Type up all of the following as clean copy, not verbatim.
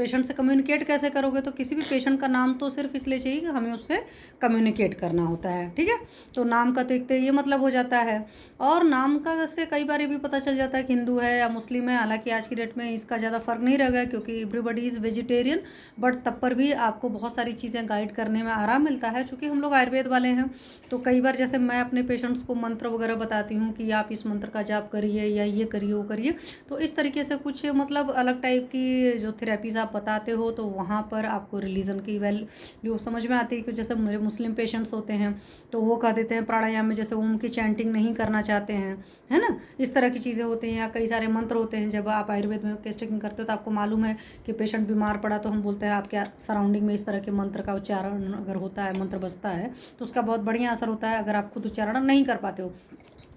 Patient से communicate कैसे करोगे, तो किसी भी पेशेंट का नाम तो सिर्फ इसलिए चाहिए कि हमें उससे कम्युनिकेट करना होता है, ठीक है। तो नाम का तो एक तो ये मतलब हो जाता है। और नाम का से कई बार ये भी पता चल जाता है कि हिंदू है या मुस्लिम है। हालांकि आज की डेट में इसका ज़्यादा फर्क नहीं रह गया, क्योंकि एवरीबडी इज़ वेजिटेरियन, बट तब पर भी आपको बहुत सारी चीज़ें गाइड करने में आराम मिलता है, चूँकि हम लोग आयुर्वेद वाले हैं। तो कई बार जैसे मैं अपने पेशेंट्स को मंत्र वगैरह बताती हूँ कि आप इस मंत्र का जाप करिए या ये करिए वो करिए, तो इस तरीके से कुछ मतलब अलग टाइप की जो थेरेपीज़ आप बताते हो, तो वहाँ पर आपको रिलीजन की वैल्यू समझ में आती है। कि जैसे मेरे मुस्लिम पेशेंट्स होते हैं तो वो कह देते हैं प्राणायाम में जैसे ओम की चैंटिंग नहीं करना चाहते हैं, है ना, इस तरह की चीज़ें होती हैं। या कई सारे मंत्र होते हैं, जब आप आयुर्वेद में केस टेकिंग करते हो तो आपको मालूम है कि पेशेंट बीमार पड़ा तो हम बोलते हैं आपके सराउंडिंग में इस तरह के मंत्र का उच्चारण अगर होता है, मंत्र बजता है, तो उसका बहुत बढ़िया असर होता है। अगर आप खुद उच्चारण नहीं कर पाते हो,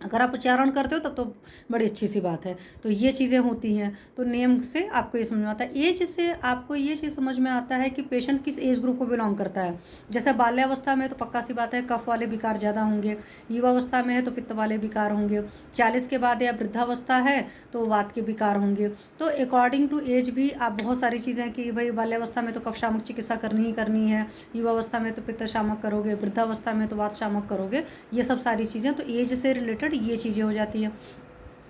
अगर आप उच्चारण करते हो तब तो बड़ी अच्छी सी बात है। तो ये चीज़ें होती हैं। तो नेम से आपको ये समझ में आता है। एज से आपको ये चीज़ समझ में आता है कि पेशेंट किस एज ग्रुप को बिलोंग करता है। जैसे बाल्यावस्था में तो पक्का सी बात है कफ वाले विकार ज़्यादा होंगे, युवावस्था में है तो पित्त वाले विकार होंगे, 40 के बाद या वृद्धावस्था है तो वात के विकार होंगे। तो अकॉर्डिंग टू एज भी आप बहुत सारी चीज़ें कि भाई बाल्यावस्था में तो कफ शामक चिकित्सा करनी ही करनी है, युवावस्था में तो पित्त शामक करोगे, वृद्धावस्था में तो वात शामक करोगे, ये सब सारी चीज़ें तो एज से रिलेटेड ये चीज़ें हो जाती हैं।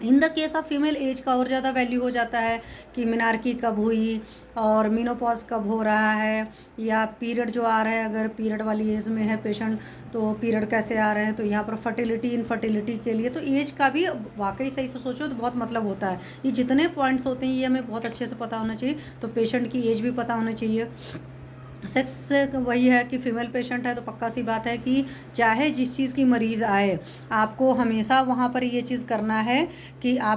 In the case of female age का और ज़्यादा वैल्यू हो जाता है कि मिनार्की कब हुई और मीनोपॉज कब हो रहा है, या पीरियड जो आ रहा है, अगर पीरियड वाली एज में है पेशेंट तो पीरियड कैसे आ रहे हैं। तो यहाँ पर फर्टिलिटी इनफर्टिलिटी के लिए तो एज का भी वाकई सही से सोचो तो बहुत मतलब होता है। ये जितने पॉइंट्स होते हैं ये हमें बहुत अच्छे से पता होना चाहिए। तो पेशेंट की एज भी पता होना चाहिए। सेक्स से वही है कि फीमेल पेशेंट है तो पक्का सी बात है कि चाहे जिस चीज़ की मरीज़ आए, आपको हमेशा वहाँ पर ये चीज़ करना है कि आप